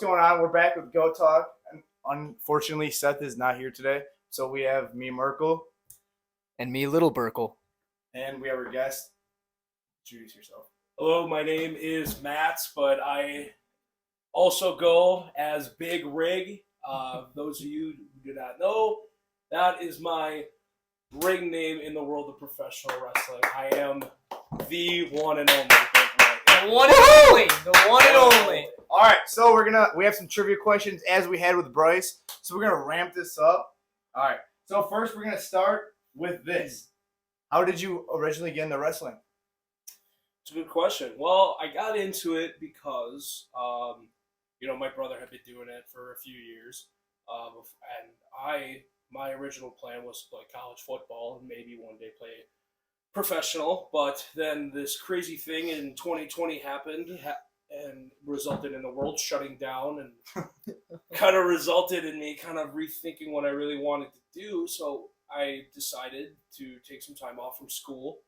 What's going on? We're back with Go Talk. And unfortunately, Seth is not here today, so we have me, Merkel, And me, Little Burkle. and we have our guest. Introduce yourself. Hello, my name is Matt, but I also go as Big Rig. Those of you who do not know, that is my ring name in the world of professional wrestling. I am the one and only Big Rig. The one and only. The one and only. All right, so we have some trivia questions as we had with Bryce. So we're gonna ramp this up. All right. So first, we're gonna start with this. How did you originally get into wrestling? It's a good question. Well, I got into it because, my brother had been doing it for a few years, and my original plan was to play college football and maybe one day play professional. But then this crazy thing in 2020 happened and resulted in the world shutting down, and kind of resulted in me kind of rethinking what I really wanted to do. So I decided to take some time off from school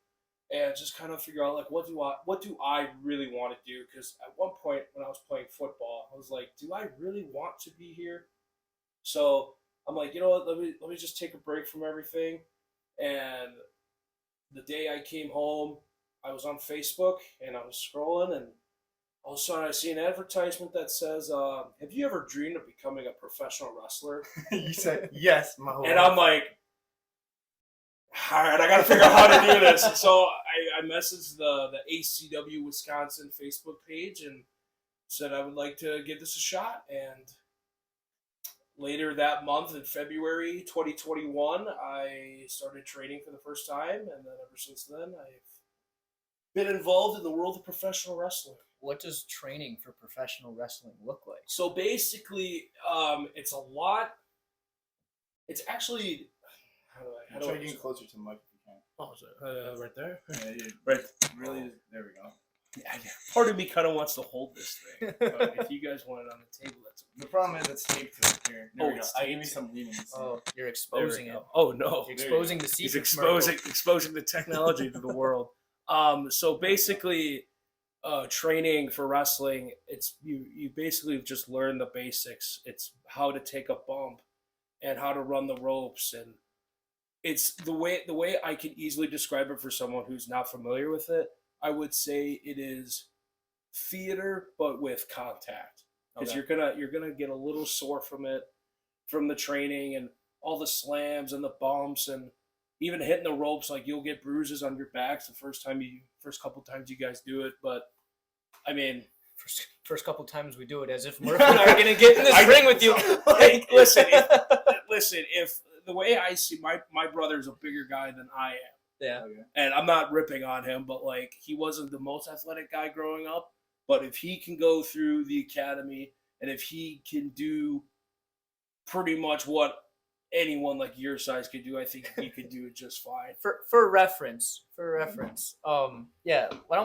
and just kind of figure out, like, what do I really want to do? Because at one point when I was playing football, I was like, do I really want to be here? So I'm like, you know what, let me just take a break from everything. And the day I came home, I was on Facebook and I was scrolling, and all of a sudden I see an advertisement that says, have you ever dreamed of becoming a professional wrestler? You said yes, my whole And life. I'm like, all right, I got to figure out how to do this. And so I messaged the ACW Wisconsin Facebook page and said I would like to give this a shot. And later that month, in February 2021, I started training for the first time. And then ever since then, I've been involved in the world of professional wrestling. What does training for professional wrestling look like? So basically, it's a lot. It's actually, how do Try I getting closer to the mic if you can. Oh, is it, right there? Yeah, Right. really. There we go. Yeah. Part of me kind of wants to hold this thing. But if you guys want it on the table, that's The problem is it's taped to it here. There we go. it's I gave you taped. some leanings. Oh, you're There we exposing it. go. Oh no, You're exposing the he's secrets. exposing the technology to the world. So basically, training for wrestling, it's you basically just learn the basics. It's how to take a bump and how to run the ropes, and it's the way I can easily describe it for someone who's not familiar with it. I would say it is theater, but with contact, because Okay. you're gonna get a little sore from it, from the training and all the slams and the bumps and even hitting the ropes. Like, you'll get bruises on your backs the first couple times you guys do it. But I mean, First couple times we do it as if Murphy and I are going to get in this ring with you. Like, listen, if the way I see my brother's a bigger guy than I am. Yeah. Okay. And I'm not ripping on him, but like, he wasn't the most athletic guy growing up. But if he can go through the academy and if he can do pretty much what anyone like your size could do, I think he could do it just fine. For reference. Yeah. Why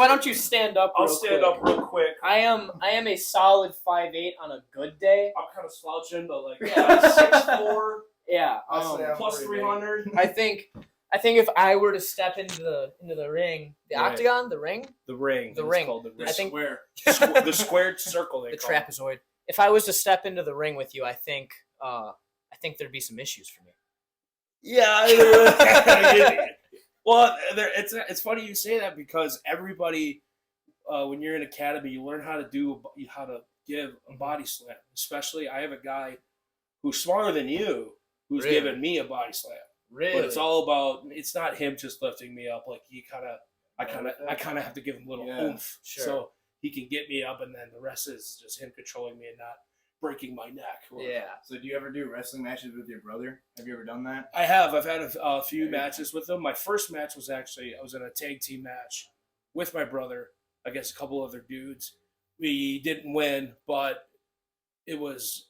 don't you stand up? I'll real stand quick? up real quick. I am a solid 5'8" on a good day. I'm kind of slouching, but like, Yeah. 6'4", Yeah. I'll say I'm plus pretty 300. I think if I were to step into the ring, the Right. octagon, the ring, The ring. The It's ring. called the ring. I think- The squared circle. They the call it. trapezoid. If I was to step into the ring with you, I think there'd be some issues for me. Yeah. Well, it's funny you say that, because everybody, when you're in academy, you learn how to give a body slam. Especially, I have a guy who's smaller than you who's Really? giving me a body slam. Really? But it's all about. It's not him just lifting me up. Like, I kind of have to give him a little Yeah, oomph, sure. so he can get me up, and then the rest is just him controlling me and not breaking my neck. Yeah. So do you ever do wrestling matches with your brother? Have you ever done that? I have. I've had a few matches with him. My first match was actually, I was in a tag team match with my brother against a couple other dudes. We didn't win, but it was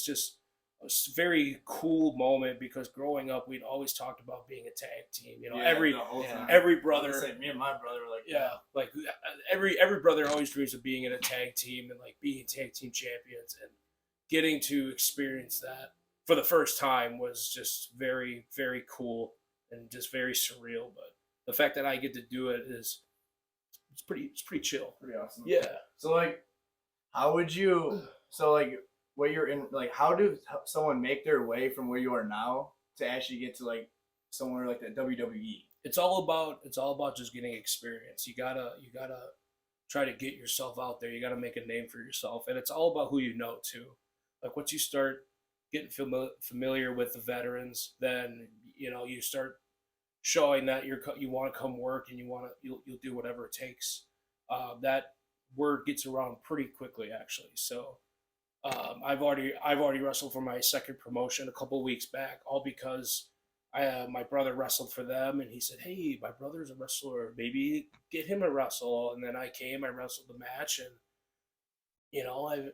just a very cool moment, because growing up, we'd always talked about being a tag team. You know, Yeah, every the whole time. every I brother. was gonna say, me and my brother were like, Yeah, like every brother always dreams of being in a tag team and like being tag team champions, and getting to experience that for the first time was just very, very cool and just very surreal. But the fact that I get to do it is it's pretty chill. Pretty awesome. Yeah. So like, how would you? So like, where you're in, like, how do someone make their way from where you are now to actually get to like somewhere like that WWE? It's all about just getting experience. You gotta try to get yourself out there. You gotta make a name for yourself, and it's all about who you know too. Like once you start getting familiar with the veterans, then you start showing that you want to come work and you'll do whatever it takes. That word gets around pretty quickly, actually. So I've already wrestled for my second promotion a couple of weeks back, all because my brother wrestled for them, and he said, "Hey, my brother's a wrestler. Maybe get him a wrestle." And then I wrestled the match, and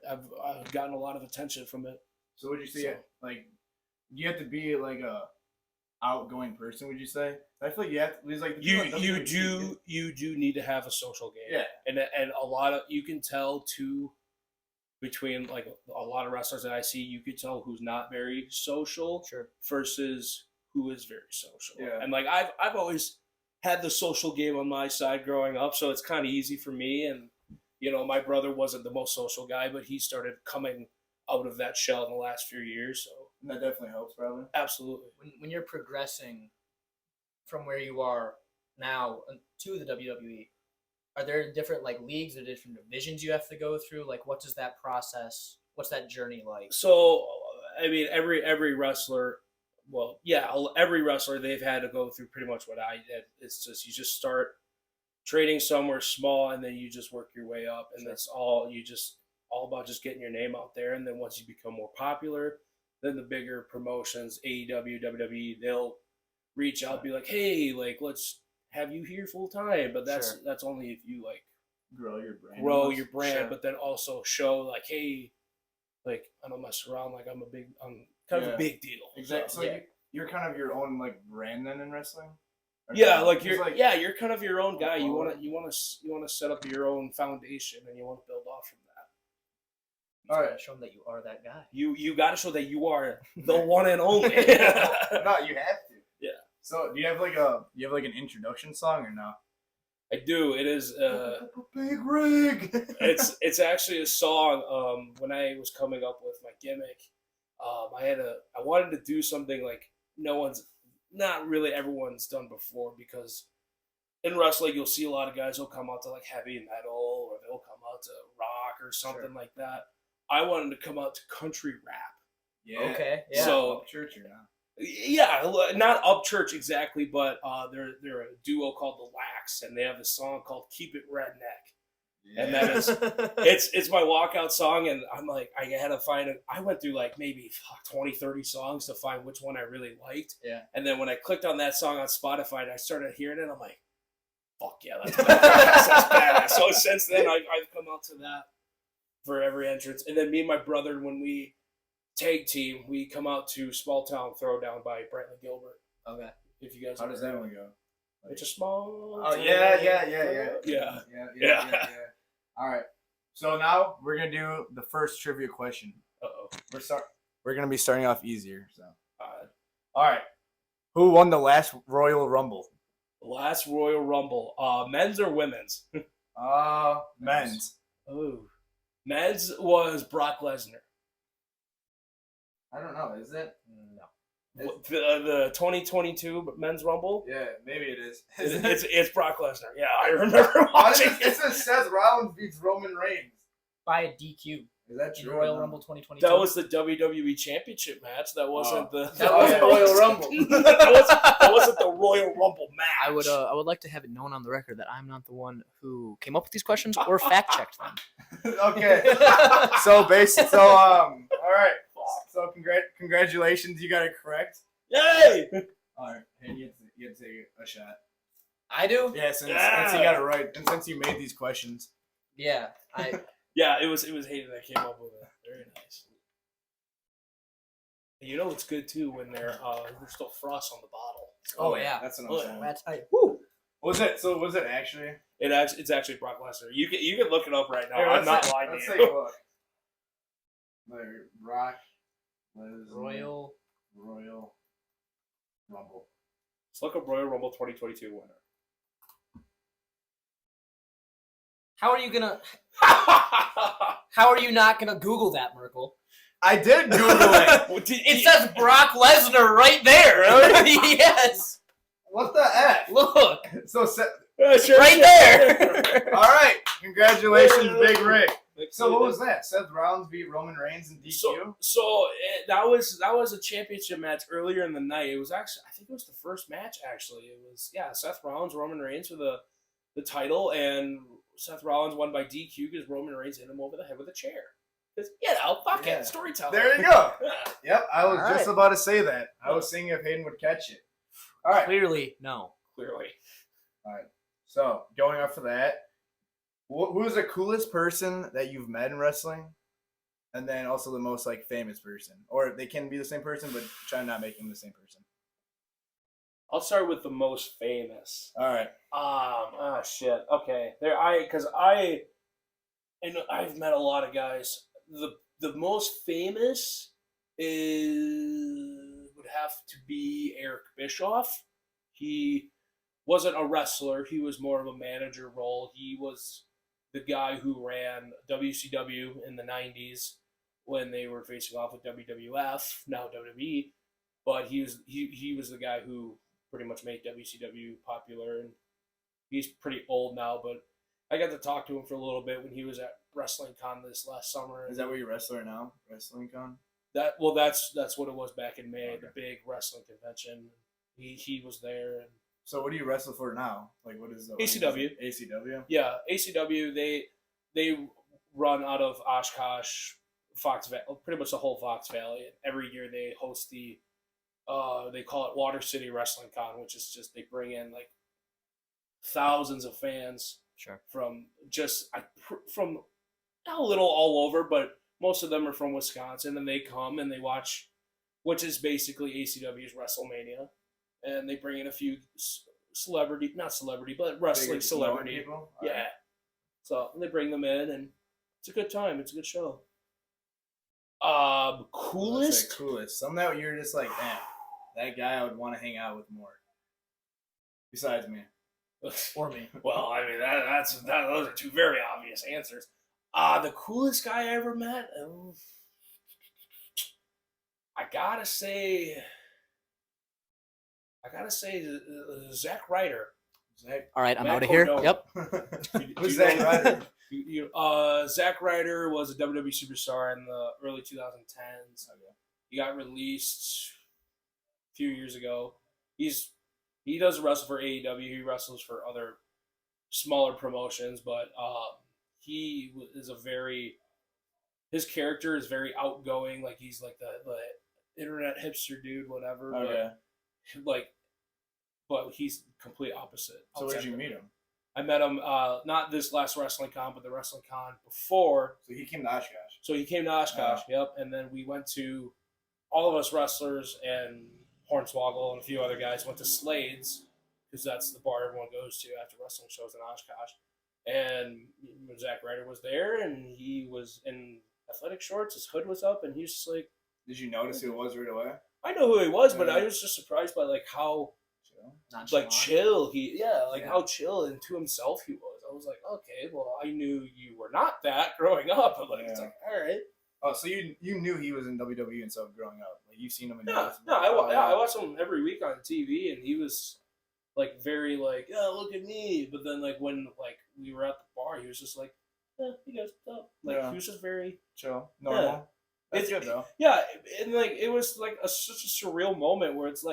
I've gotten a lot of attention from it. So would you say like you have to be like a outgoing person? Would you say? I feel like you have to. There's like You do need to have a social game. Yeah, and a lot of you can tell too. Between like a lot of wrestlers that I see, you could tell who's not very social versus who is very social. Yeah. And like I've always had the social game on my side growing up, so it's kind of easy for me. And my brother wasn't the most social guy, but he started coming out of that shell in the last few years. So and that definitely helps, probably. Absolutely. When you're progressing from where you are now to the WWE, are there different like leagues or different divisions you have to go through? Like, what does that process? What's that journey like? So, I mean, every wrestler, well, yeah, every wrestler, they've had to go through pretty much what I did. It's just you just start trading somewhere small, and then you just work your way up, and that's all about just getting your name out there. And then once you become more popular, then the bigger promotions, AEW, WWE, they'll reach out, be like, "Hey, like let's have you here full time," but that's only if you like grow your brand. Sure. But then also show like, hey, like I don't mess around, like I'm kind of a big deal. Exactly. So you're kind of your own like brand then in wrestling. Yeah, like you're kind of your own guy. You want to set up your own foundation, and you want to build off from that. All right, show them that you are that guy. You got to show that you are the one and only. No, you have to. Yeah. So do you have like an introduction song or no? I do. It is Big Rig. it's actually a song. When I was coming up with my gimmick, I wanted to do something like not really everyone's done before, because in wrestling you'll see a lot of guys who'll come out to like heavy metal, or they'll come out to rock or something like that. I wanted to come out to country rap. Yeah. Okay. Yeah. So Up church or not? Yeah, not up church exactly, but they're a duo called the Lax, and they have a song called "Keep It Redneck," and that is it's my walkout song. And I'm like, I had to find it. I went through like maybe 20, 30 songs to find which one I really liked. Yeah. And then when I clicked on that song on Spotify and I started hearing it, I'm like, fuck yeah, that's badass. That's badass. So since then, I've come out to that for every entrance. And then me and my brother, when we tag team, we come out to Small Town Throwdown by Brantley Gilbert. Okay. If you guys How does that one go? It's a small. Oh yeah. All right. So now we're gonna do the first trivia question. We're gonna be starting off easier. So. All right. Who won the last Royal Rumble? The last Royal Rumble. Men's or women's? Men's. Oh, men's was Brock Lesnar. I don't know. Is it? No. The 2022 Men's Rumble? Yeah, maybe it is. It's Brock Lesnar. Yeah, I remember watching it. It says Seth Rollins beats Roman Reigns. By a DQ. Is that In true? Royal Rumble 2022. That was the WWE Championship match. That wasn't the. That was the Royal Rumble. that wasn't the Royal Rumble match. I would like to have it known on the record that I'm not the one who came up with these questions or fact checked them. Okay. All right. So congratulations, you got it correct. Yay! All right. Hey, you have to take a shot. I do? Yeah, since you got it right, and since you made these questions. Yeah. Yeah, it was Hayden that came up with it. Very nice. You know it's good too when there's still frost on the bottle. Oh yeah. That's what I'm saying. That's tight. Woo! Was it actually? It's actually Brock Lesnar. You can look it up right now. Here, I'm not lying let's to take you. a look. Brock Lesnar Royal Rumble. Let's look up Royal Rumble 2022 winner. How are you not gonna Google that, Merkel? I did Google it. It says Brock Lesnar right there. Yes. What the F? Look. So Right there. All right. Congratulations, Big Rick. So what was that? Seth Rollins beat Roman Reigns in DQ? That was a championship match earlier in the night. It was actually, I think it was the first match actually. It was Seth Rollins, Roman Reigns for the title, and Seth Rollins won by DQ because Roman Reigns hit him over the head with a chair. Because fuck it, storytelling. There you go. Yeah. Yep, I was just about to say that. I was seeing if Hayden would catch it. All right. Clearly, no. Clearly. All right. So going off of that. Who's the coolest person that you've met in wrestling? And then also the most famous person. Or they can be the same person, but try to not make them the same person. I'll start with the most famous. All right. Shit. Okay. I've met a lot of guys. The most famous would have to be Eric Bischoff. He wasn't a wrestler. He was more of a manager role. He was the guy who ran WCW in the 90s when they were facing off with WWF, now WWE. But he was the guy who pretty much made WCW popular, and he's pretty old now, but I got to talk to him for a little bit when he was at Wrestling Con this last summer. Is that where you wrestler now? Wrestling Con? That's what it was back in May, okay. The big wrestling convention. He was there. And so what do you wrestle for now? What is the ACW? ACW? Yeah, ACW. They run out of Oshkosh, Fox Valley, pretty much the whole Fox Valley. Every year they host they call it Water City Wrestling Con, which is just they bring in thousands of fans. Sure. From a little all over, but most of them are from Wisconsin, and they come and they watch, which is basically ACW's WrestleMania. And they bring in a few but wrestling celebrity people. Yeah. Right. So they bring them in, and it's a good time. It's a good show. Coolest. Something that you're just man, that guy I would want to hang out with more. Besides me. Or me. Well, I mean those are two very obvious answers. The coolest guy I ever met. I gotta say, Zack Ryder. All right, I'm out of here. Yep. Who's Zack Ryder? Zack Ryder was a WWE superstar in the early 2010s. Okay. He got released a few years ago. He doesn't wrestle for AEW. He wrestles for other smaller promotions, but he is his character is very outgoing. He's the internet hipster dude, whatever. Okay. But he's complete opposite. So where did you meet him? I met him not this last Wrestling Con, but the Wrestling Con before. So he came to Oshkosh. Yep. And then we went to, all of us wrestlers and Hornswoggle and a few other guys went to Slade's, because that's the bar everyone goes to after wrestling shows in Oshkosh. And Zack Ryder was there, and he was in athletic shorts. His hood was up, and he was just like... Did you notice who it was right away? I know who he was, but I was just surprised by how chill how chill and to himself he was. I was like, okay, well, I knew you were not that growing up, but it's all right. Oh, so you knew he was in WWE and stuff growing up? You've seen him in I watched him every week on TV, and he was very look at me. But then when we were at the bar, he was just he goes, oh. He was just very chill, normal. Yeah. That's good though. Yeah, and it was such a surreal moment where it's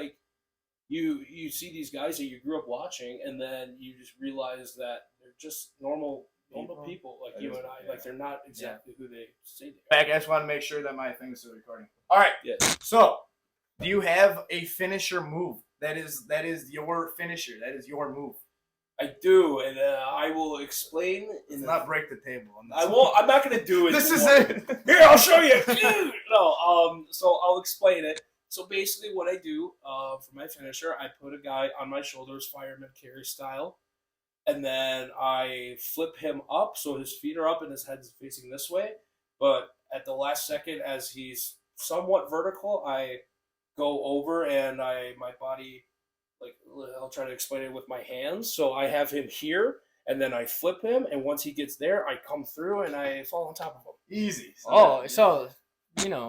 you see these guys that you grew up watching, and then you just realize that they're just normal people like you and I. Yeah. They're not exactly who they say they are. I just want to make sure that my thing is still recording. All right. Yes. So, do you have a finisher move? That is your finisher. That is your move. I do, and I will explain. Not break the table. I'm not going to do it. This is it. Here, I'll show you. No. So I'll explain it. So basically, what I do for my finisher, I put a guy on my shoulders, fireman carry style, and then I flip him up so his feet are up and his head's facing this way. But at the last second, as he's somewhat vertical, I go over and my body, I'll try to explain it with my hands. So I have him here, and then I flip him, and once he gets there, I come through and I fall on top of him. Easy. So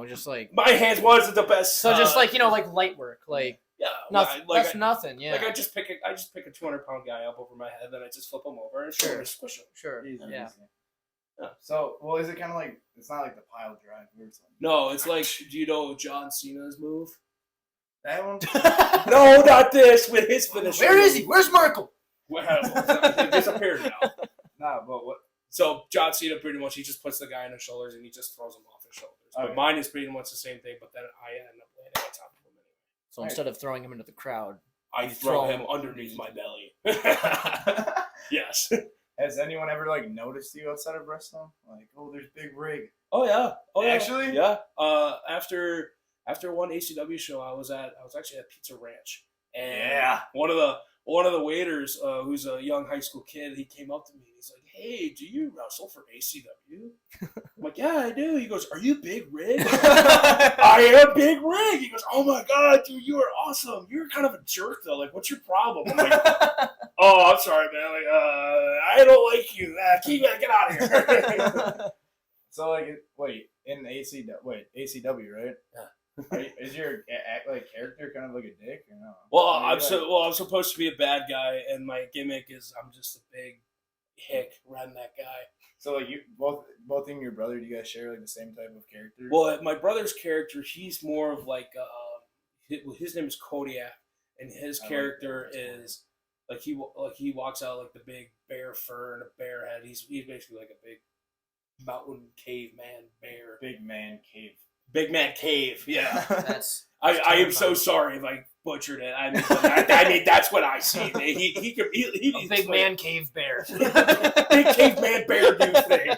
just like My hands wasn't the best. so, just like like light work, like yeah, nothing. That's nothing. Yeah, like I just pick a 200-pound guy up over my head, then I just flip him over and squish him. Sure. Easy. Yeah. So, well, is it kind of like it's not like the pile drive or something? No, it's like, do you know John Cena's move? That one? No, not this. With his finisher. Where is he? Where's Markle? Well, he disappeared now. Nah, but what? So John Cena pretty much he just puts the guy on his shoulders and he just throws him off his shoulders. But mine is pretty much the same thing, but then I end up landing on top of him anyway. So instead of throwing him into the crowd, I throw him underneath my belly. Yes. Has anyone ever like noticed you outside of wrestling? Like, oh, there's Big Rig. Oh yeah. Actually? Yeah. After one ACW show, I was actually at Pizza Ranch, and one of the waiters, who's a young high school kid, he came up to me and he's like, "Hey, do you wrestle for ACW?" I'm like, "Yeah, I do." He goes, "Are you Big Rig?" I am Big Rig. He goes, "Oh my god, dude, you are awesome. You're kind of a jerk though. Like, what's your problem?" I'm like, "Oh, I'm sorry, man. Like, I don't like you. Get out of here." So like, in ACW, right? Yeah. Is your character kind of like a dick or no? Well, I'm supposed to be a bad guy, and my gimmick is I'm just a big hick redneck guy. So like you both you and your brother, do you guys share like the same type of character? Well, my brother's character, he's more of like his name is Kodiak, and his character is like he walks out like the big bear fur and a bear head. He's basically like a big mountain caveman bear. Big man cave, yeah. I am so sorry if I butchered it. I mean that's what I see. He could a big man cave bear. Big caveman bear dude thing.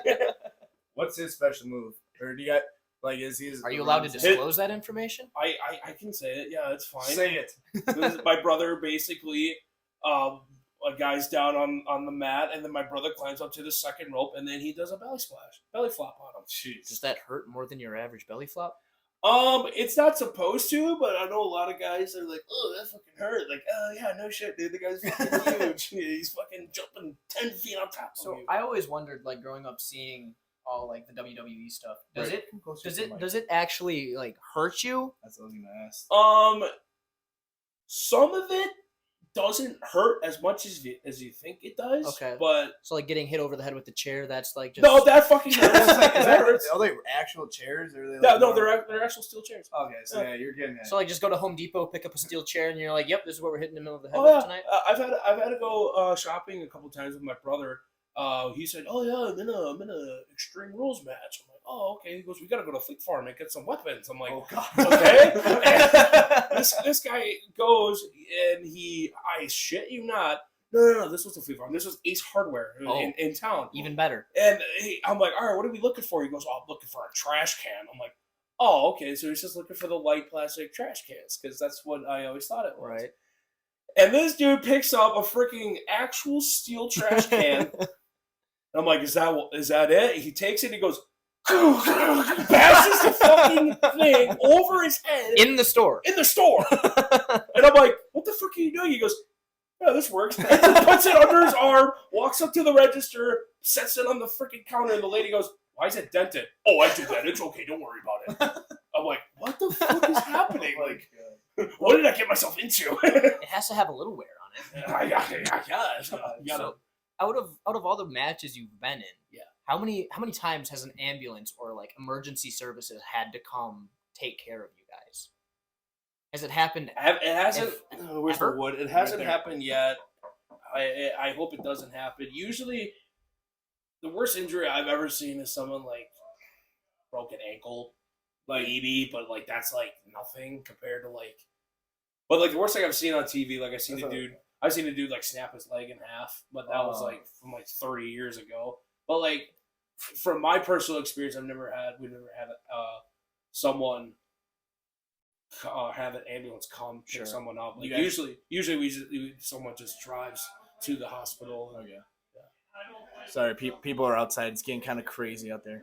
What's his special move? Or do you got like Are you allowed to disclose that information? I can say it. Yeah, it's fine. Say it. My brother basically a guy's down on the mat, and then my brother climbs up to the second rope, and then he does a belly flop on him. Jeez. Does that hurt more than your average belly flop? It's not supposed to, but I know a lot of guys are like, "Oh, that fucking hurt." Like, "Oh yeah, no shit, dude. The guy's fucking huge. He's fucking jumping 10 feet on top of you." I always wondered, like, growing up, seeing all like the WWE stuff. Does it actually like hurt you? That's what I was gonna ask. Some of it doesn't hurt as much as you think it does. Okay. But so like getting hit over the head with the chair, that's like just no, that fucking hurts. Are they actual chairs or are they? No, they're actual steel chairs. Okay, so yeah, you're getting it. So like just go to Home Depot, pick up a steel chair, and you're like, "Yep, this is what we're hitting in the middle of the head with tonight." I've had to go shopping a couple times with my brother. He said, "Oh yeah, I'm in a Extreme Rules match." I'm like, "Oh okay." He goes, "We gotta go to Fleet Farm and get some weapons." I'm like, "Oh god, okay." this guy goes and I shit you not. No. This was the Fleet Farm. This was Ace Hardware in town. Even better. And I'm like, "All right, what are we looking for?" He goes, "Oh, I'm looking for a trash can." I'm like, "Oh, okay." So he's just looking for the light plastic trash cans because that's what I always thought it was. Right. And this dude picks up a freaking actual steel trash can. I'm like, is that it? He takes it and he goes, passes the fucking thing over his head. In the store. And I'm like, what the fuck are you doing? He goes, "Yeah, this works." And he puts it under his arm, walks up to the register, sets it on the freaking counter, and the lady goes, "Why is it dented?" "Oh, I did that. It's okay. Don't worry about it." I'm like, what the fuck is happening? Like, what did I get myself into? It has to have a little wear on it. I guess. So, out of all the matches you've been in, yeah, how many times has an ambulance or like emergency services had to come take care of you guys? Has it happened? It hasn't. Where's ever? the wood? It hasn't happened yet. I hope it doesn't happen. Usually, the worst injury I've ever seen is someone like broken ankle, like maybe, but like that's like nothing compared to like. But like the worst thing I've seen on TV, like I've seen a dude like snap his leg in half, but that was like from like 30 years ago. But like from my personal experience, we've never had someone have an ambulance come pick someone up. Like usually someone just drives to the hospital. Okay. Yeah. Sorry, people are outside. It's getting kind of crazy out there.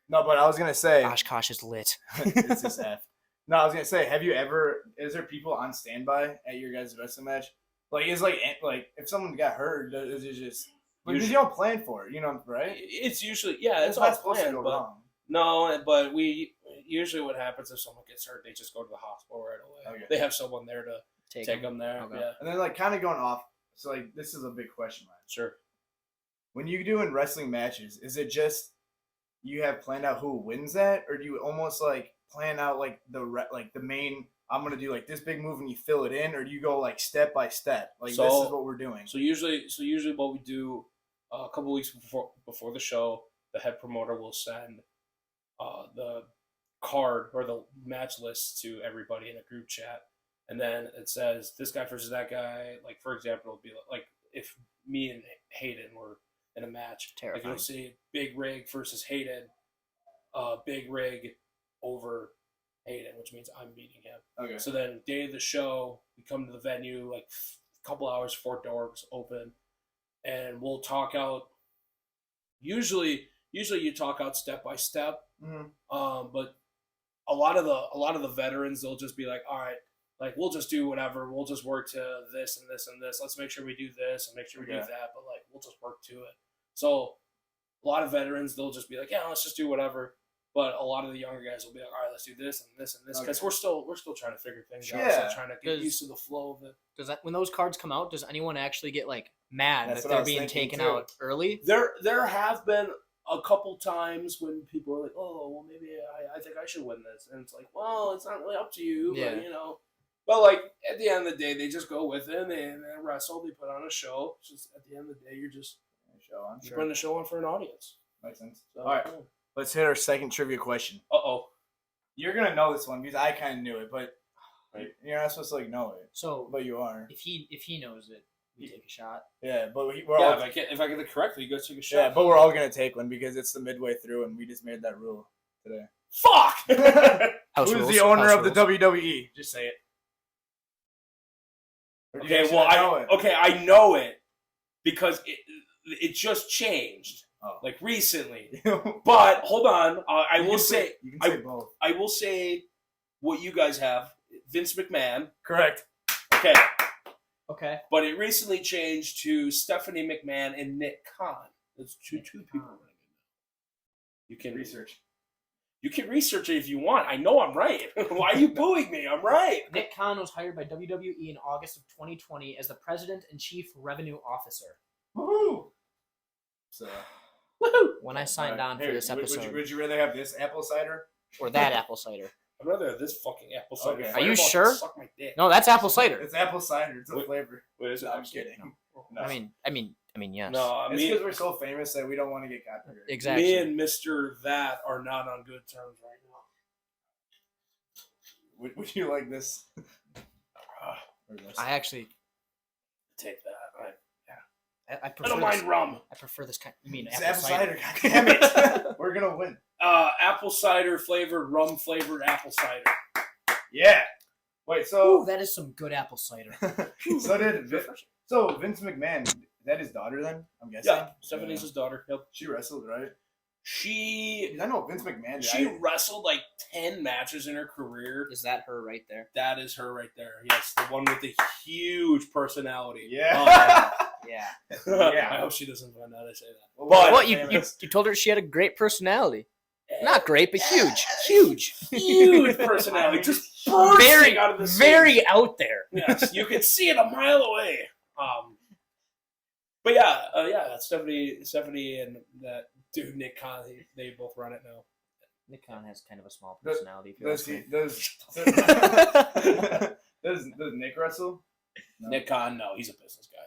No, but I was gonna say, Oshkosh is lit. It's just F. No, I was gonna say, is there people on standby at your guys' wrestling match? Like, is like if someone got hurt, is it just Because you don't plan for it, right? It's usually it's not all supposed to planned, go but wrong. no, but we usually what happens if someone gets hurt, they just go to the hospital right away. Okay. They have someone there to take them there. Okay. Yeah, And then like kind of going off. So like this is a big question, man. sure. When you do in wrestling matches, is it just you have planned out who wins that, or do you almost like plan out like the main? I'm gonna do like this big move and you fill it in, or do you go like step by step? Like this is what we're doing. So usually what we do a couple weeks before the show, the head promoter will send the card or the match list to everybody in a group chat, and then it says this guy versus that guy. Like for example, it'll be like if me and Hayden were in a match, Terrifying. like you'll see Big Rig versus Hayden, Big Rig over Hayden, which means I'm beating him. Okay. So then day of the show, we come to the venue like a couple hours before doors open, and we'll talk out. Usually you talk out step by step. Mm-hmm. But a lot of the veterans, they'll just be like, all right, like we'll just do whatever. We'll just work to this and this and this. Let's make sure we do this and make sure we do that. But like we'll just work to it. So a lot of veterans, they'll just be like, yeah, let's just do whatever. But a lot of the younger guys will be like, all right, let's do this and this and this, because we're still trying to figure things out. Still trying to get used to the flow of it. Does that when those cards come out, does anyone actually get like mad That's that what I they're was being thinking, taken too. out early? There have been a couple times when people are like, oh, well, maybe I think I should win this, and it's like, well, it's not really up to you, but But like at the end of the day, they just go with it and they wrestle. They put on a show. It's just at the end of the day, you're just putting the show on for an audience. Makes sense. So, All right, let's hit our second trivia question. You're gonna know this one because I kind of knew it, but you're not supposed to like know it. So, but you are. If he knows it, we take a shot. Yeah, but we're all. If I get it correctly, you go take a shot. Yeah, but we're all gonna take one because it's the midway through, and we just made that rule today. Fuck. Who's the owner of the WWE? Just say it. Okay, well, I know it because it just changed, like recently. But hold on, I will say both. I will say what you guys have, Vince McMahon. Correct. Okay. But it recently changed to Stephanie McMahon and Nick Khan. That's two people. You can research. You can research it if you want. I know I'm right. Why are you booing me? I'm right. Nick Khan was hired by WWE in August of 2020 as the President and Chief Revenue Officer. Woohoo! So, when I signed on for this episode. Would you rather have this apple cider or that apple cider? I'd rather have this fucking apple cider. Okay. Are you sure? Suck my dick. No, that's apple cider. It's apple cider. It's a flavor. What is it? I'm kidding. No. I mean, yes. No, it's because we're so famous that we don't want to get copyrighted. Exactly. Me and Mr. That are not on good terms right now. Would you like this? Or this? I actually take that. I prefer. I don't mind rum. I prefer this kind. You mean it's apple cider? God damn it! We're gonna win. Apple cider flavored, rum flavored apple cider. Yeah. Wait. So that is some good apple cider. So Vince McMahon. Is that his daughter then? I'm guessing. Yeah, Stephanie's his daughter. Yep. She wrestled, right? I know Vince McMahon. She wrestled like 10 matches in her career. Is that her right there? That is her right there. Yes, the one with the huge personality. Yeah. Yeah. I hope she doesn't find out I say that. But you told her she had a great personality. Not great, but huge personality. Just bursting out of the very out there. Yes, you can see it a mile away. But yeah, Stephanie and that dude Nick Khan, they both run it now. Nick Khan has kind of a small personality. Does Nick wrestle? No. Nick Khan, no, he's a business guy.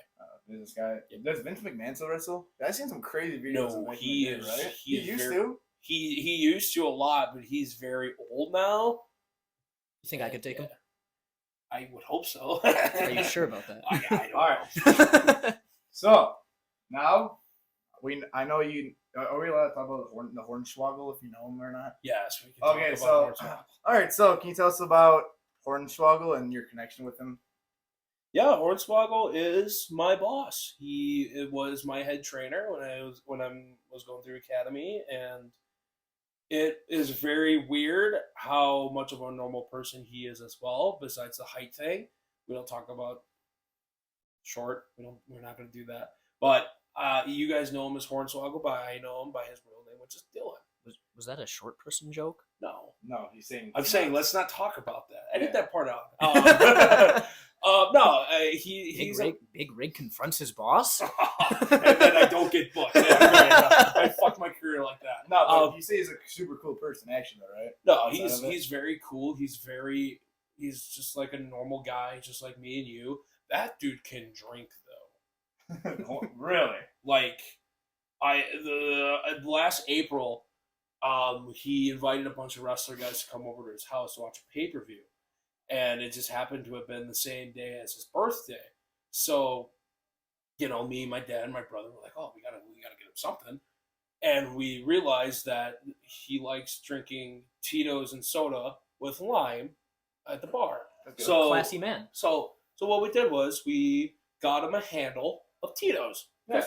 Business guy. Yep. Does Vince McMahon still wrestle? I've seen some crazy videos. No, of he is. Right? He used to. He used to a lot, but he's very old now. You think I could take him? I would hope so. Are you sure about that? I All right. So now I know you. Are we allowed to talk about the Hornswoggle if you know him or not? Yes, we can. Okay, so all right. So can you tell us about Hornswoggle and your connection with him? Yeah, Hornswoggle is my boss. He was my head trainer when I was going through academy, and it is very weird how much of a normal person he is as well. Besides the height thing, we don't talk about short. We're not going to do that. But You guys know him as Hornswoggle, but I know him by his real name, which is Dylan. Was that a short person joke? No. No, he's saying. I'm saying let's not talk about that. Edit that part out. He's Big Rig confronts his boss. and then I don't get booked. I fucked my career like that. No, but you say he's a super cool person, actually, though, right? No, he's very cool. He's just like a normal guy, just like me and you. That dude can drink though. Really? Like, last April, he invited a bunch of wrestler guys to come over to his house to watch a pay-per-view. And it just happened to have been the same day as his birthday. So, me, my dad, and my brother were like, oh, we gotta get him something. And we realized that he likes drinking Tito's and soda with lime at the bar. So classy man. So what we did was we got him a handle of Tito's. Yeah.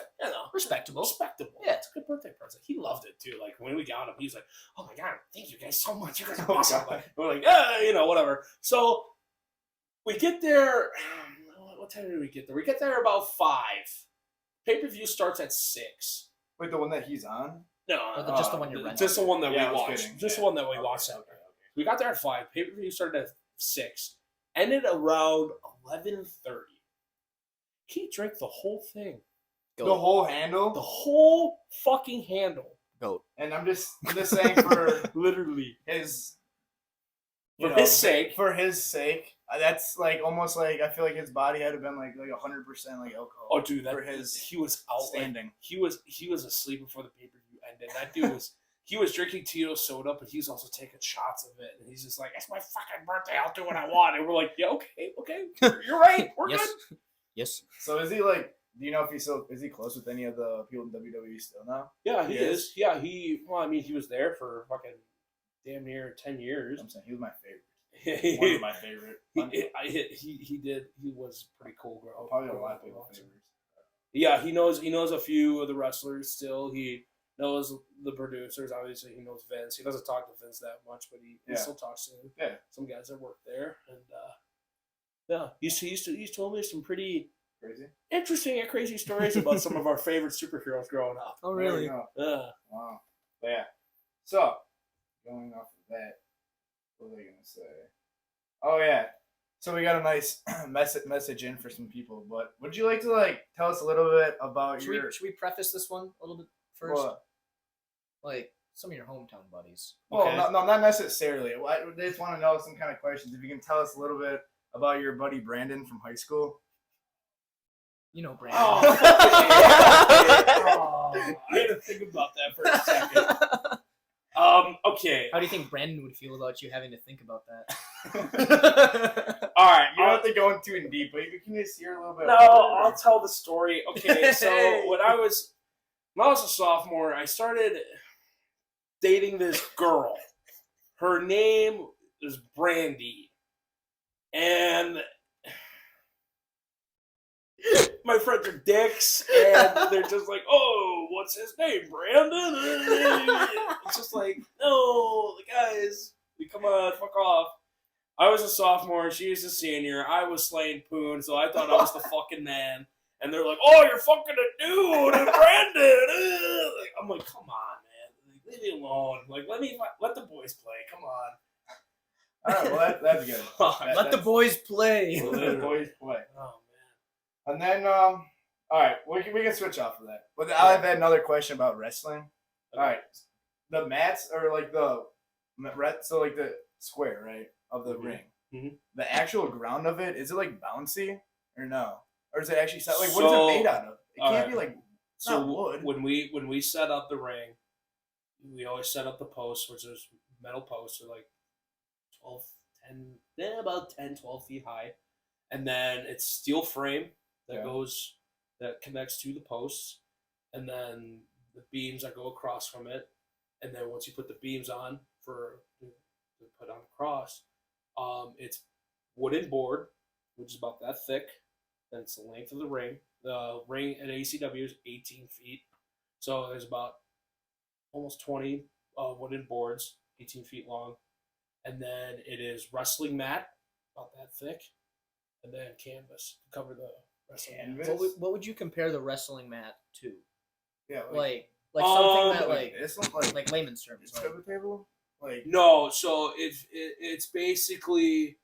Respectable. Yeah, it's a good birthday present. He loved it too. Like when we got him, he's like, "Oh my god, thank you guys so much. You guys are awesome." We're like, whatever. So we get there. What time did we get there? We get there about 5. Pay-per-view starts at 6. Wait, the one that he's on? No, just the one you're renting. Just the one that we watched. Kidding. Just the one that we watched. Okay. We got there at 5. Pay-per-view started at 6. Ended around 11:30. He drank the whole thing. The whole handle? The whole fucking handle. Goat. And I'm just saying for literally his his sake. For his sake. That's like almost like I feel like his body had to been like 100% like alcohol. Oh dude, he was outstanding. He was asleep before the pay-per-view ended. That dude he was drinking Tito soda, but he's also taking shots of it. And he's just like, it's my fucking birthday, I'll do what I want. And we're like, yeah, okay. You're right. We're good. Yes. So is he like, do you know if is he close with any of the people in WWE still now? Yeah, he is. Yeah, he was there for fucking damn near 10 years. I'm saying he was my favorite. One of my favorite. He was pretty cool, bro. Probably a lot of people's favorites. Yeah, he knows a few of the wrestlers still. He knows the producers. Obviously, he knows Vince. He doesn't talk to Vince that much, but he still talks to some guys that work there. And he's told me some pretty interesting and crazy stories about some of our favorite superheroes growing up. Oh, really? Wow. But yeah. So, going off of that, what was I going to say? Oh, yeah. So we got a nice message in for some people, but would you like to tell us a little bit about should we preface this one a little bit first? What? Like some of your hometown buddies. Well, okay. no, not necessarily. They just want to know some kind of questions. If you can tell us a little bit about your buddy Brandon from high school. You know Brandon. I had to think about that for a second. Okay. How do you think Brandon would feel about you having to think about that? All right, you don't have to go into it deep, but you can just hear a little bit. No, I'll tell the story. Okay, so when I was a sophomore, I started dating this girl. Her name is Brandy, and my friends are dicks, and they're just like, "Oh, what's his name, Brandon?" It's just like, no, guys, come on, fuck off. I was a sophomore, she was a senior. I was slaying poon, so I thought I was the fucking man. And they're like, "Oh, you're fucking a dude, and Brandon." I'm like, come on, man, leave me alone. Like, let the boys play. Come on. All right, well that's good. Let the boys play. Let the boys play. Oh. And then, all right, we can switch off of that. But I have another question about wrestling. Okay. All right, the mats are like the square, right, of the ring. Mm-hmm. The actual ground of it, is it like bouncy or no? Or is it actually what is it made out of? It can't be like it's not wood. When we set up the ring, we always set up the posts, which is metal posts, are like 12 feet high, and then it's steel frame. That connects to the posts, and then the beams that go across from it, and then once you put the beams on to put on the cross, it's wooden board, which is about that thick. Then it's the length of the ring. The ring at ACW is 18 feet, so there's about almost 20 wooden boards, 18 feet long, and then it is wrestling mat, about that thick, and then canvas to cover the. What would you compare the wrestling mat to? Yeah, Like something that it's not like layman's terms. it's a table. Like No, so it's basically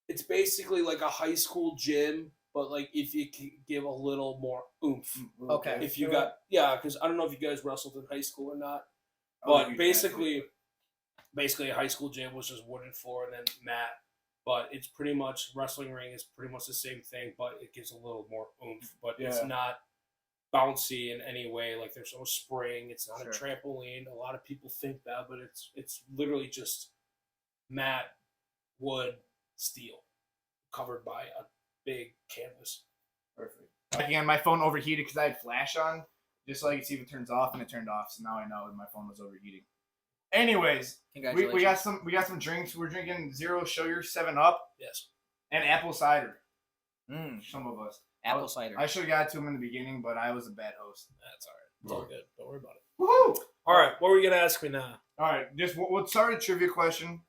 like a high school gym, but like if you can give a little more oomph. Okay. If you got because I don't know if you guys wrestled in high school or not, Oh, but you basically a high school gym was just wooden floor and then mat. But it's pretty much wrestling ring is pretty much the same thing, but it gives a little more oomph. But it's not bouncy in any way. Like there's no spring. It's not a trampoline. A lot of people think that, but it's literally just mat, wood, steel, covered by a big canvas. Perfect. Again, my phone overheated because I had flash on, just so I could see if it turns off, and it turned off. So now I know my phone was overheating. Anyways, we got some drinks. We're drinking Zero Sugar 7-Up. Yes. And apple cider. Some of us. Apple cider. I should have got to them in the beginning, but I was a bad host. That's all right. It's all good. Don't worry about it. Woohoo! All right. What were you gonna ask me now? All right. Just we'll start a trivia question.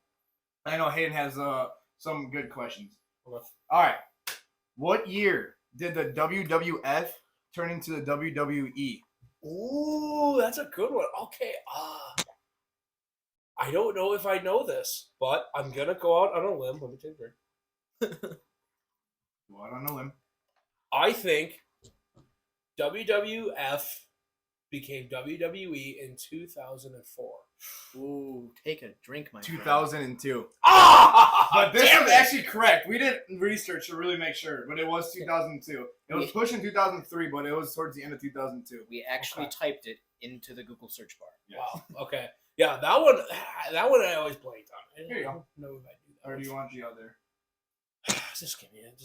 I know Hayden has some good questions. Okay. All right. What year did the WWF turn into the WWE? Ooh, that's a good one. Okay. I don't know if I know this, but I'm gonna go out on a limb. Let me take a break. Well, I don't know him. I think WWF became WWE in 2004. Ooh, take a drink, my friend. 2002. Ah! But this is actually correct. We did research to really make sure, but it was 2002. It was pushing 2003, but it was towards the end of 2002. We actually typed it into the Google search bar. Wow. Okay. Yeah, that one I always blanked on. Here you go. No, if I do that. Or do you want the other? Just give me it.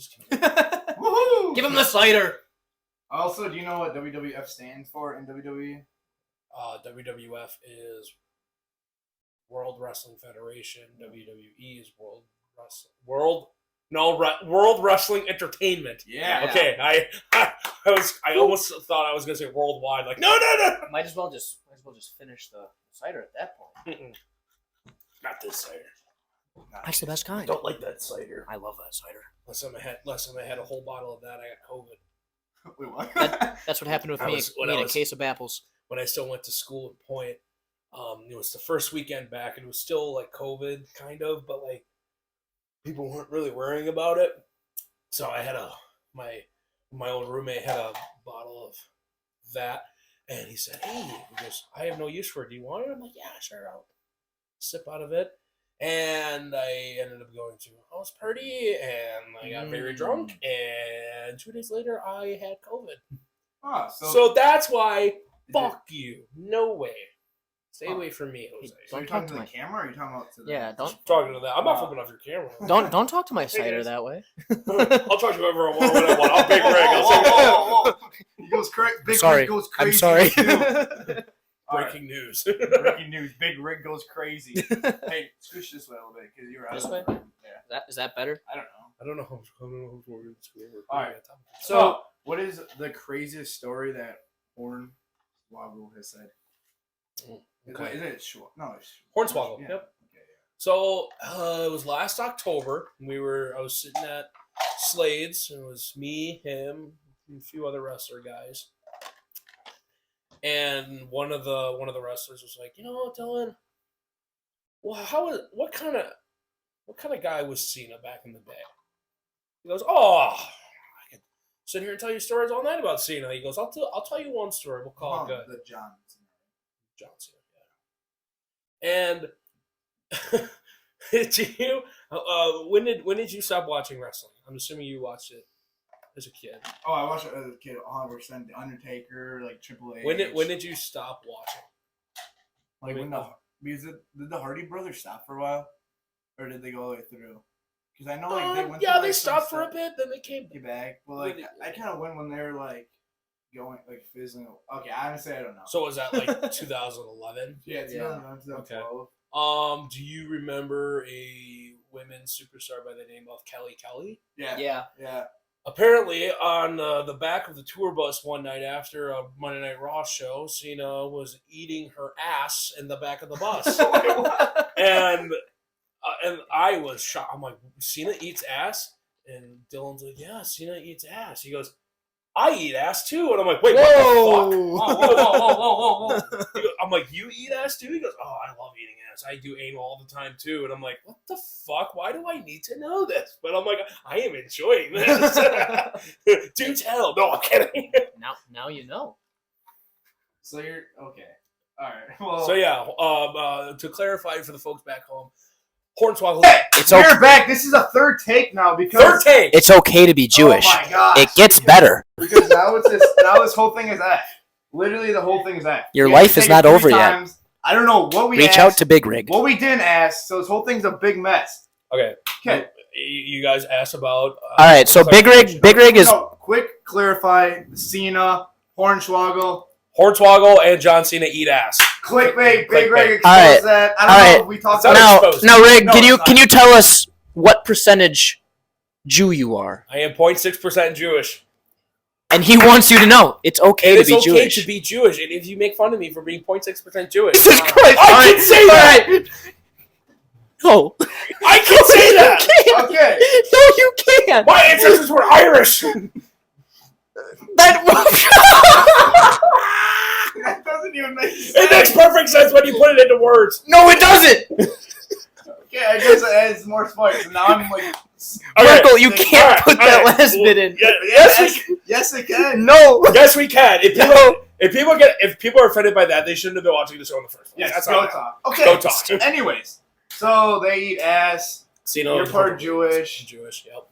Woohoo! Give him the cider. Also, do you know what WWF stands for in WWE? WWF is World Wrestling Federation. WWE is World Wrestling Entertainment. Yeah. Okay, I almost thought I was gonna say worldwide. Like no. Might as well just finish the cider at that point. Not this cider. That's the best kind. Don't like that cider. I love that cider. Last time I had a whole bottle of that, I got COVID. Wait, what? That's what happened with me. A case of apples. When I still went to school at Point, it was the first weekend back, and it was still like COVID, kind of, but like people weren't really worrying about it. So I had my old roommate had a bottle of that, and he said, "Hey," he goes, "I have no use for it. Do you want it?" I'm like, "Yeah, sure, I'll sip out of it." And I ended up going to a house party, and I got very drunk, and 2 days later, I had COVID. Ah, so that's why, fuck you. No way. Stay away from me, Jose. So you're talking to the camera, or are you talking about to the... Yeah, don't... I'm talking to that. I'm not flipping off your camera. Don't talk to my cider that way. I'll talk to whoever I want when I want. I'll Big Rig. I'll say, He goes crazy. Big sorry. Rig goes crazy. I'm sorry. Breaking news. Breaking news. Big Rig goes crazy. Hey, switch this way a little bit because you're out. This way? Yeah. Is that better? I don't know. I don't know who's more in school. All right. So, what is the craziest story that Hornswoggle has said? Okay. Is it short? No, it's Hornswoggle. Yeah. Yep. Okay, So it was last October. I was sitting at Slade's, and it was me, him, and a few other wrestler guys. And one of the wrestlers was like, Dylan, well, what kind of guy was Cena back in the day? He goes, I can sit here and tell you stories all night about Cena. He goes, I'll tell you one story. We'll call it good. The John Cena, yeah. And did you? When did you stop watching wrestling? I'm assuming you watched it as a kid. Oh, I watched it as a kid. 100%. The Undertaker, like Triple H. When did you stop watching? Like did the Hardy brothers stop for a while, or did they go all the way through? Because I know they went. Yeah, they stopped for a bit, then they came back. But like I kind of went when they were like going like fizzling. Okay, honestly, I don't know. So was that like 2011? Yeah, 2011, 2012. Okay. Do you remember a women's superstar by the name of Kelly? Yeah. Apparently, on the back of the tour bus one night after a Monday Night Raw show, Cena was eating her ass in the back of the bus, and I was shocked. I'm like, Cena eats ass, and Dylan's like, yeah, Cena eats ass. He goes, I eat ass too. And I'm like, wait, Whoa. what the fuck? Whoa. I'm like, you eat ass too? He goes, oh, I love eating ass. I do anal all the time too. And I'm like, what the fuck? Why do I need to know this? But I'm like, I am enjoying this. Do tell. No, I'm kidding. Now you know. So you're okay. All right. Well, So yeah, to clarify for the folks back home, Hornswoggle. We're back. This is a third take now because Third take. It's okay to be Jewish. Oh my gosh. It gets better. Because now this whole thing is that. Literally, the whole thing is that. Your We had to life is take not it 3 over yet. times. I don't know what we Reach asked, out to Big Rig. what we didn't ask. So this whole thing's a big mess. Okay. Okay. You guys asked about. All right, so Big Rig is No, quick clarify. Cena, Hornswoggle. Hornswoggle and John Cena eat ass. Clickbait. Big Clickbait. Rig exposed All right. that. I All don't know right. if we talked It's about not now. exposed. Rig, No, can it's you tell us what percentage Jew you are? I am 0.6% Jewish. And he wants you to know it's okay And to it's be okay Jewish. to be Jewish. And if you make fun of me for being 0.6% Jewish, Jesus Christ! I can say that. All right. No, I can say that. you can't. Okay. No, you can't. My ancestors were Irish. That That doesn't even make sense. It makes perfect sense when you put it into words. no, it doesn't. Okay, I guess it adds more spice. And now I'm like, Michael, you All can't right, put all that right. last bit in. yes, it can. No. Yes, we can. If people are offended by that, they shouldn't have been watching the show in the first place. Yes, That's go all. talk. Okay. Go talk. Anyways, so they eat ass. Cena You're is part Jewish. Jewish. Yep.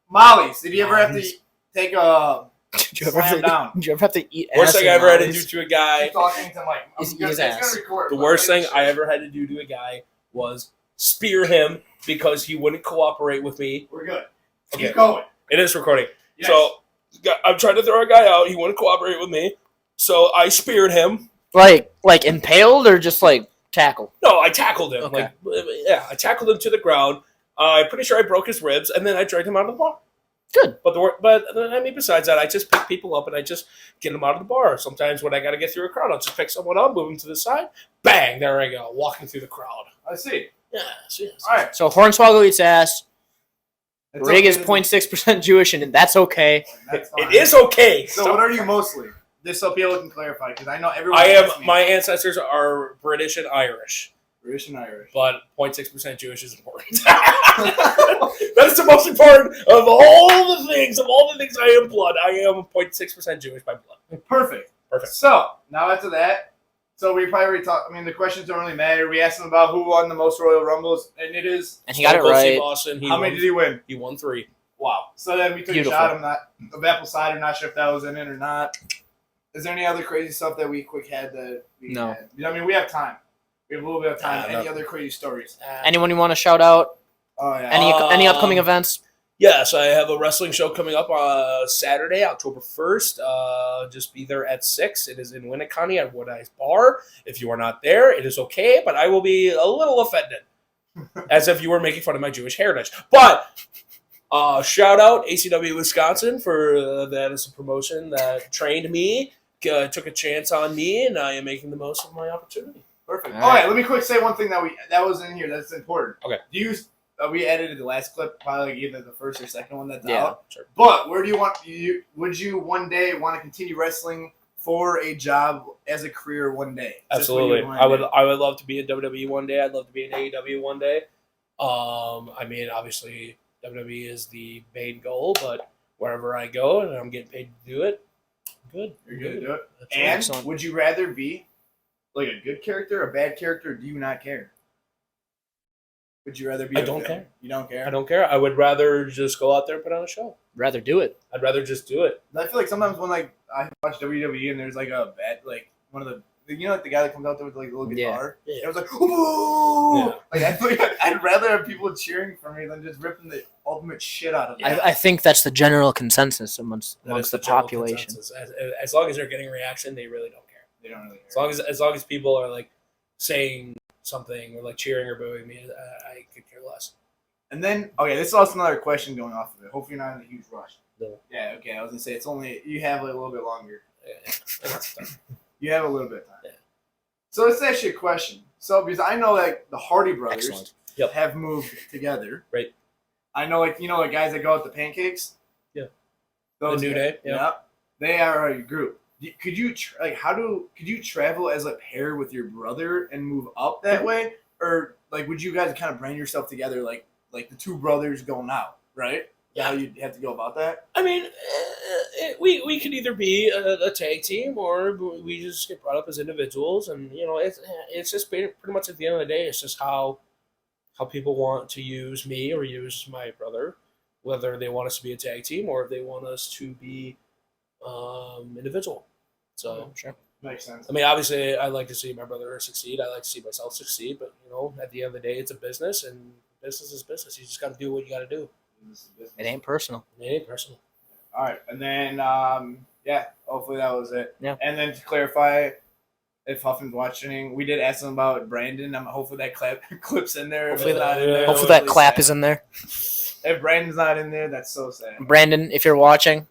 Molly's. Did you ever have to Molly's. take a Did you ever slam down? Did you ever have to eat ass? Worst thing I and ever had to Molly's? do to a guy. Keep talking to Mike. Is I'm gonna- his it's ass. gonna record, The but worst make thing sure. I ever had to do to a guy was spear him because he wouldn't cooperate with me. We're good. Okay. Keep going. It is recording. Yes. So I'm trying to throw a guy out. He wouldn't cooperate with me. So I speared him. Like impaled or just like tackled? No, I tackled him. Okay. I tackled him to the ground. I'm pretty sure I broke his ribs, and then I dragged him out of the bar. Good. Besides that, I just pick people up and I just get them out of the bar. Sometimes when I got to get through a crowd, I'll just pick someone up, move them to the side, bang, there I go, walking through the crowd. I see. Yes. All right. So Hornswoggle eats ass. It's Rig okay is to- 0.6% Jewish, and that's okay. That's It fine. is okay. So what are you mostly? Just so people can clarify, because I know everyone. I asks am. me. My ancestors are British and Irish, British and Irish. but 0.6% Jewish is important. That is the most important of all the things. Of all the things I am blood, I am 0.6% Jewish by blood. Perfect. Perfect. So now after that, so we probably already talked. I mean, the questions don't really matter. We asked him about who won the most Royal Rumbles, and it is. And he got it Stone Cold Steve right. Austin, How many did he win? He won 3. Wow. So then we took Beautiful. a shot of apple cider. Not sure if that was in it or not. Is there any other crazy stuff that we quick had that we No. had? You know, I mean, we have time. We have a little bit of time. No. Any other crazy stories? Anyone you want to shout out? Oh yeah. Any upcoming events? Yes, I have a wrestling show coming up Saturday, October 1st. Just be there at 6. It is in Winneconne at Wood Eyes Bar. If you are not there, it is okay, but I will be a little offended. As if you were making fun of my Jewish heritage. But shout out ACW Wisconsin for that is a promotion that trained me, took a chance on me, and I am making the most of my opportunity. Perfect. All All right. right. Let me quick say one thing that was in here that's important. Okay. Do you? We edited the last clip, probably like either the first or second one that's Yeah. out. Sure. But where do you want you? Would you one day want to continue wrestling for a job as a career one day? Is this what you Absolutely. wanna do? I would love to be in WWE one day. I'd love to be in AEW one day. I mean, obviously, WWE is the main goal, but wherever I go and I'm getting paid to do it, good. You're good to do it. That's And right. Excellent. would you rather be like a good character, a bad character, or do you not care? Would you rather be? I a don't villain? care. You don't care. I don't care. I would rather just go out there and put on a show. Rather do it. I'd rather just do it. I feel like sometimes when like I watch WWE and there's like a bad one of the like the guy that comes out there with like a little Yeah. guitar. Yeah. It was like, ooh! Yeah. Like I feel like I'd rather have people cheering for me than just ripping the ultimate shit out of me. I think that's the general consensus amongst That is the general population. consensus. As long as they're getting reaction, they really don't care. They don't really care. As long as people are like saying something or like cheering or booing me, I could care less. And then, okay, this is also another question going off of it. Hopefully, you're not in a huge rush. No. Yeah, okay. I was gonna say it's only you have a little bit longer. Yeah. You have a little bit of time. Yeah. So it's actually a question. So because I know like the Hardy brothers Excellent. Yep. have moved together. Right. I know like guys that go out to pancakes. Yeah. Those New guys. Day, yeah. Yep. They are a group. Could you could you travel as a pair with your brother and move up that way, or like would you guys kind of brand yourself together like the two brothers going out, right? Yeah. How you have to go about that? I mean, we could either be a tag team or we just get brought up as individuals, and it's just pretty much at the end of the day, it's just how people want to use me or use my brother, whether they want us to be a tag team or if they want us to be individual. So sure, makes sense. I mean, obviously, I like to see my brother succeed. I like to see myself succeed, but at the end of the day, it's a business, and business is business. You just got to do what you got to do. It ain't personal. It ain't personal. All right, and then hopefully that was it. Yeah. And then to clarify, if Huffin's watching, we did ask him about Brandon. Hopefully that clip's in there. Hopefully not in there. Hopefully that clap is in there. If Brandon's not in there, that's so sad. Brandon, if you're watching,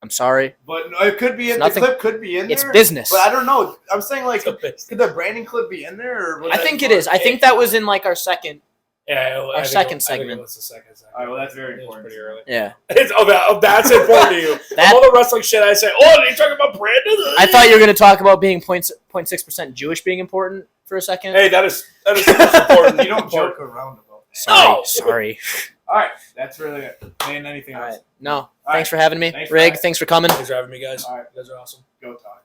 I'm sorry. But no, it could be in. The clip could be in there. It's business. But I don't know. I'm saying could the Brandon clip be in there? Or I think it is. I think that was in our second. Yeah, our second segment. I think it was the second segment. All right, well that's very important. Pretty early. Yeah. That's important to you. All the wrestling shit I say. Oh, are you talking about Brandon? I thought you were going to talk about being 0.6% Jewish being important for a second. Hey, that is the most important. You don't joke around about that. Sorry. All right, that's really it. Ain't anything else. All right. No. All Thanks right. for having me. Thanks, Rig, guys. thanks for coming. Thanks for having me, guys. All right. You guys are awesome. Go talk.